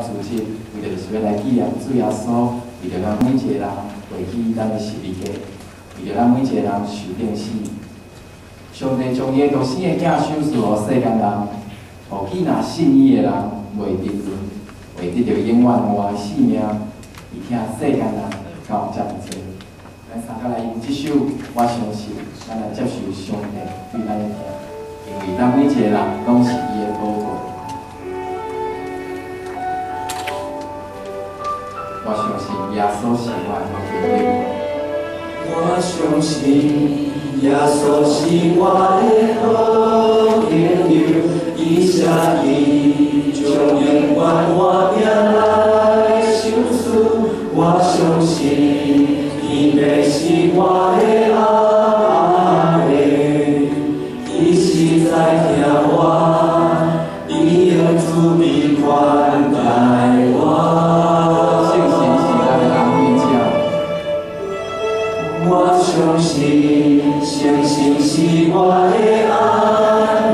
组织，为着就是要来纪念主耶稣，为着咱每一个人回去咱的十字架，为着咱每一个人受定死。上帝将伊独生的囝赏赐予世间人，互去若信伊的人袂沉沦，会得到永远活的生命。而且世间人敢有遮尔多，咱三个来用这首《我相信》，咱来接受上帝对咱的疼，因为咱每一个人拢是伊的宝贵。我相信耶稣是我的朋友。我相信耶稣是我的好朋友，伊写伊将永远活命来相思。我相信伊要是我的阿妹，伊是在听我，伊用慈悲款待我。我相信，相信是我的安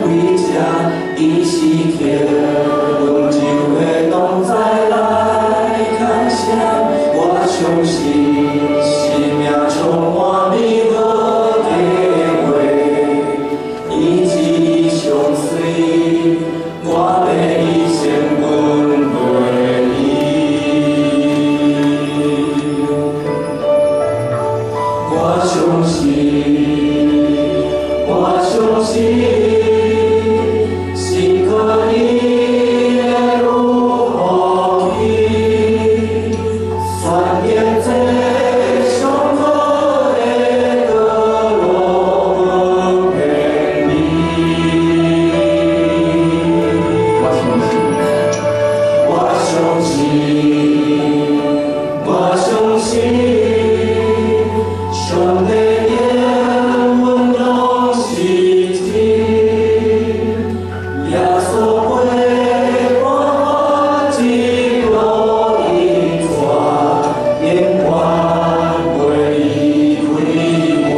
慰者，伊是靠温柔的同在来感谢。我相信，生命充满美好计划，伊一相随，我要一生跟随伊。我相信，心可以如何去，算点这上好的歌路陪你。我相信。上帝的温柔是真，耶稣陪伴我一路引带，永远袂离开我。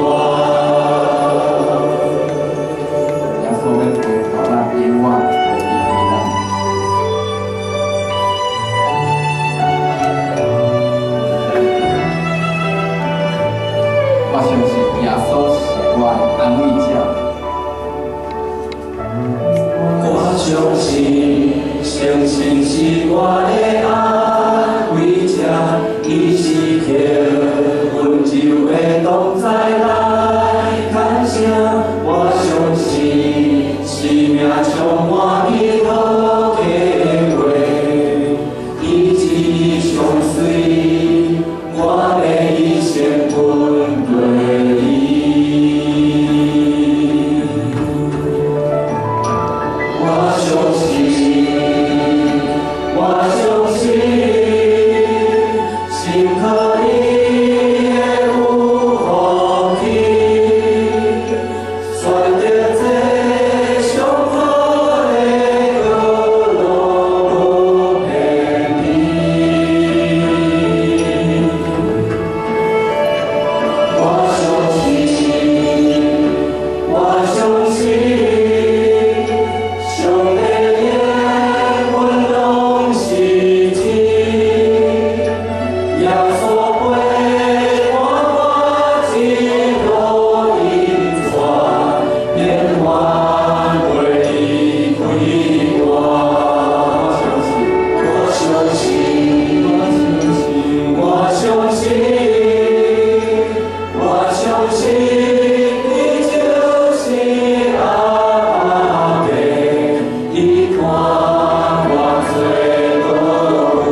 耶稣要陪伴咱，永远袂离开咱。我相信耶稣是我的安慰者。我相信是我的安慰者，伊是靠温柔的同在来感谢。我相信生命充满美好计划，伊一相随，我要一生跟随伊。我相信，心可以如何去，算得这上好的歌路陪你。我相信。上帝的温柔是真，耶稣陪伴我一路引带，永远袂离开我。我相信，你就是阿妹。你看我做无话，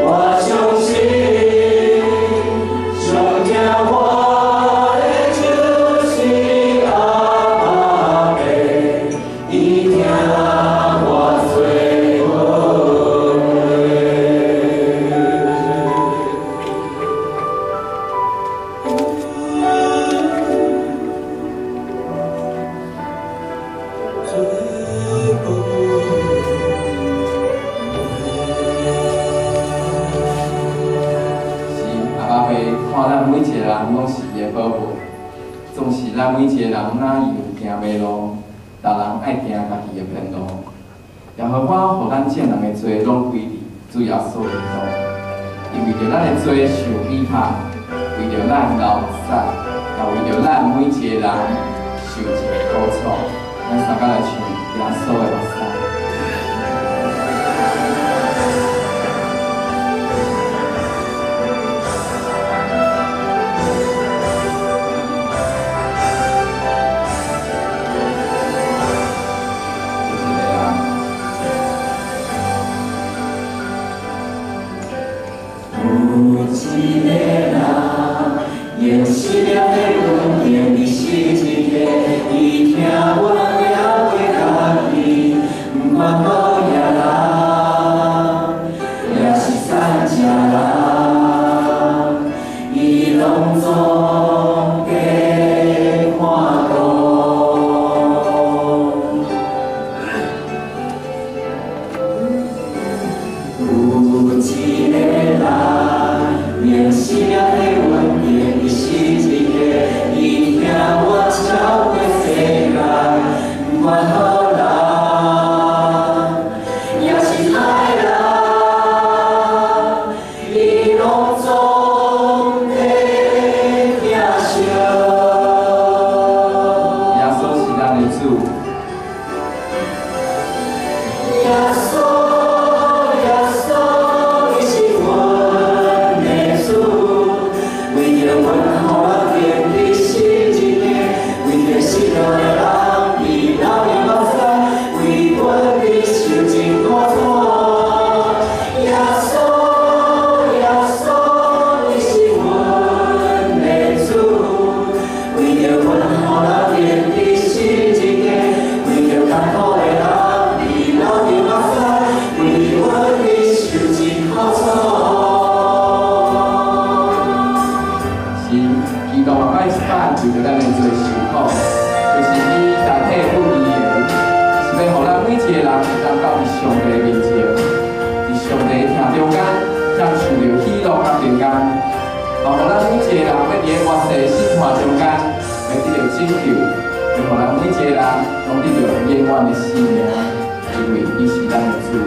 我相信，上疼我的就是阿妹，伊听我做无看咱每一个人拢是伊的宝贝，总是咱每一个人哪样行袂路，人爱行家己的偏路，也互我互咱正人的罪拢归伫主耶稣的中，因为着咱的罪受逼迫，为着咱流产，也为着咱每一个人受一个苦楚。咱三甲来唱耶稣的目屎。用心了的阮愿你是一个，伊听我也袂家己，不管好野人，也是善食人，伊拢总加看顾。有一个人，用心了的阮。你是一个，伊听我超过世界，不管好人，也是歹人，伊拢总在疼惜。耶稣是咱的主。耶稣。为着咱的罪受苦，就是伊代替不义的，是要互咱每一个人会当到伫上帝面前，伫上帝听中间，享受着喜乐甲平安，也互咱每一个人要伫咧活世生活中间，要得到拯救，要互咱每一个人拢得到永远的生命，因为伊是咱的主。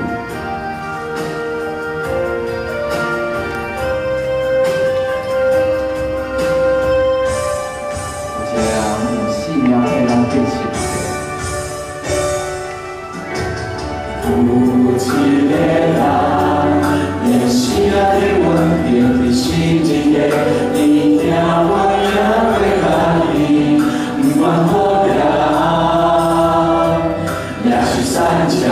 有一个人，用心的阮并非是一个，伊听我也袂家己，不管好野人，也是善食人，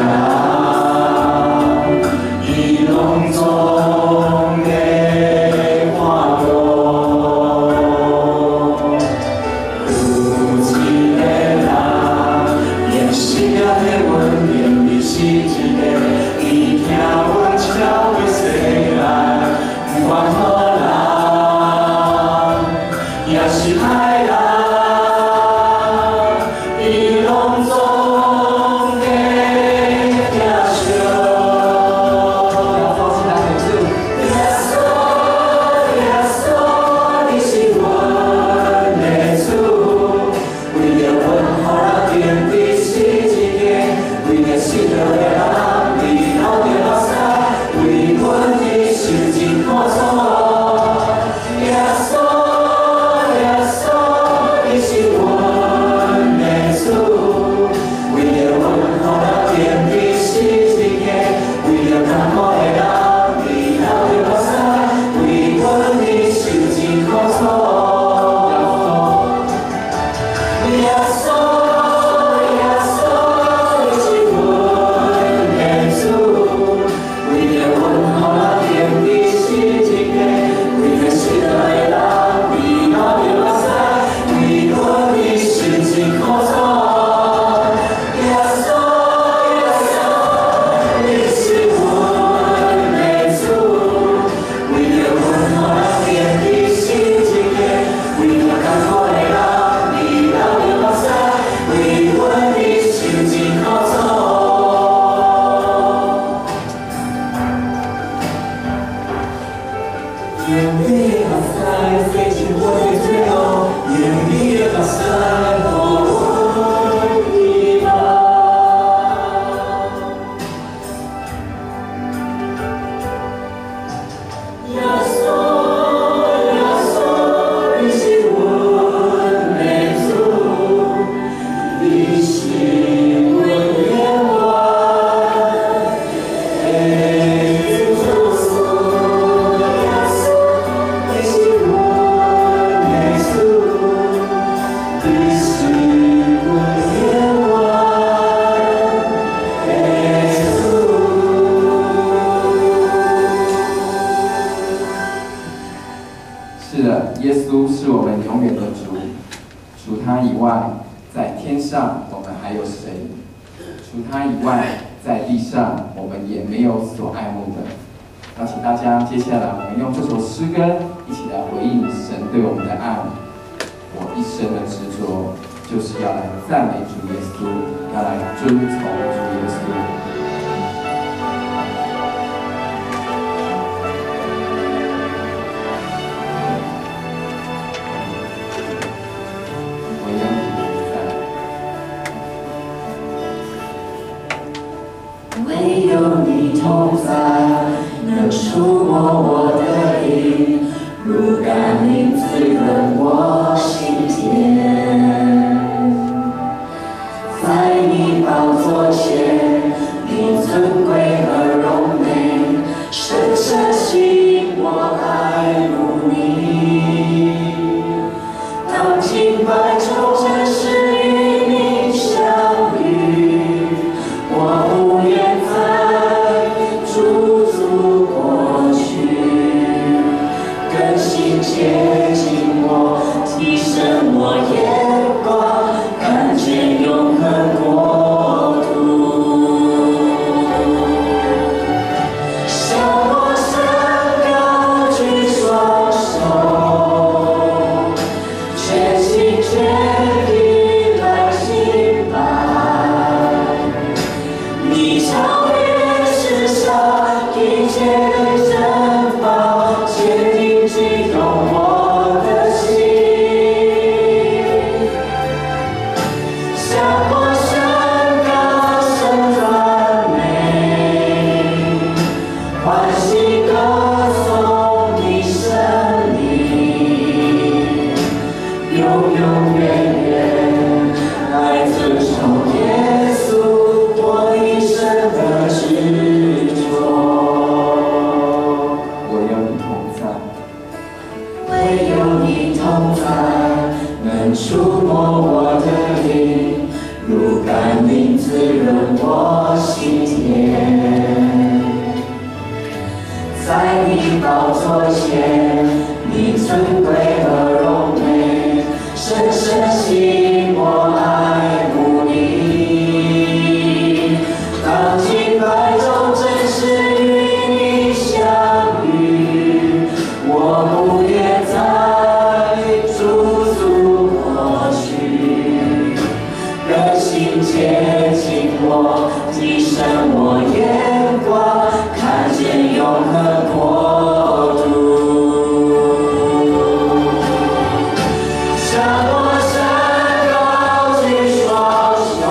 上我们还有谁？除他以外，在地上我们也没有所爱慕的。邀请大家，接下来我们用这首诗歌一起来回应神对我们的爱。我一生的执着，就是要来赞美主耶稣，要来遵从主耶稣。唯有你同在，能触摸我的灵，如甘霖滋润我心田。在你宝座前，你尊贵和荣美，深深吸引我爱慕你。当敬拜中真实与你相遇，我不愿驻足过去，更新接近我，提升我眼光，看见永恒国度。向我伸高举双手，全心全意来敬拜你，超越世上一切的珍宝，坚定激动我的心。向我升高声赞美，欢喜歌颂你生命，永永远远爱遵守耶稣，我一生的执着。唯有你同在，唯有你同在，能触摸我的灵，如甘霖滋润我心田。在你宝座前，你尊贵和荣美，深深吸引我爱慕你。当敬拜中真实与你相遇，我不愿再驻足过去，更新接近我，提升我眼光，看见永恒国度。向我伸高举双手，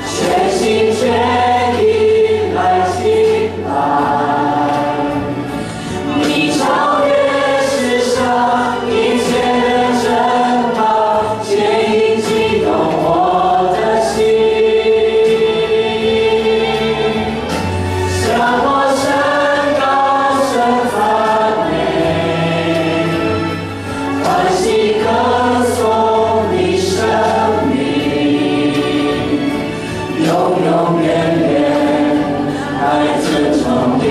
全心全意来敬拜你，超越世上一切的珍宝，坚硬激动我的心。向我升高声赞美，欢喜歌颂你生命，永永远远爱尊崇耶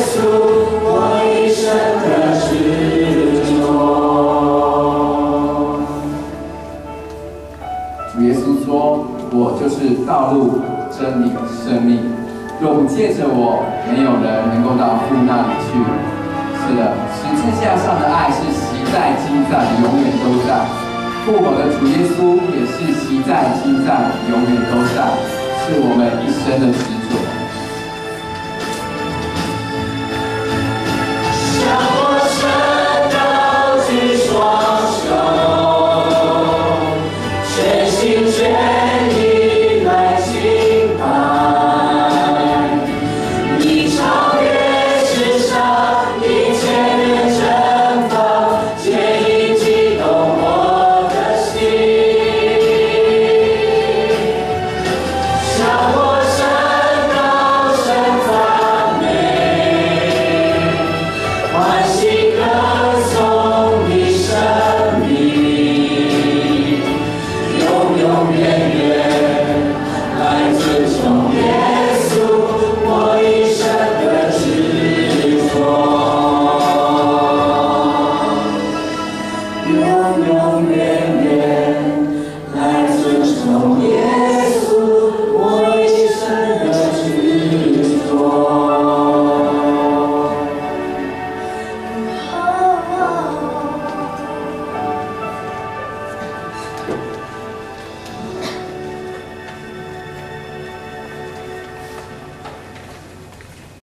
稣，我一生的执着。主耶稣说：“我就是道路、真理、生命。若不借着我，没有人能够到父那里去。”是的，十字架上的爱是习在、今在，永远都在。复活的主耶稣也是习在、今在，永远都在，是我们一生的指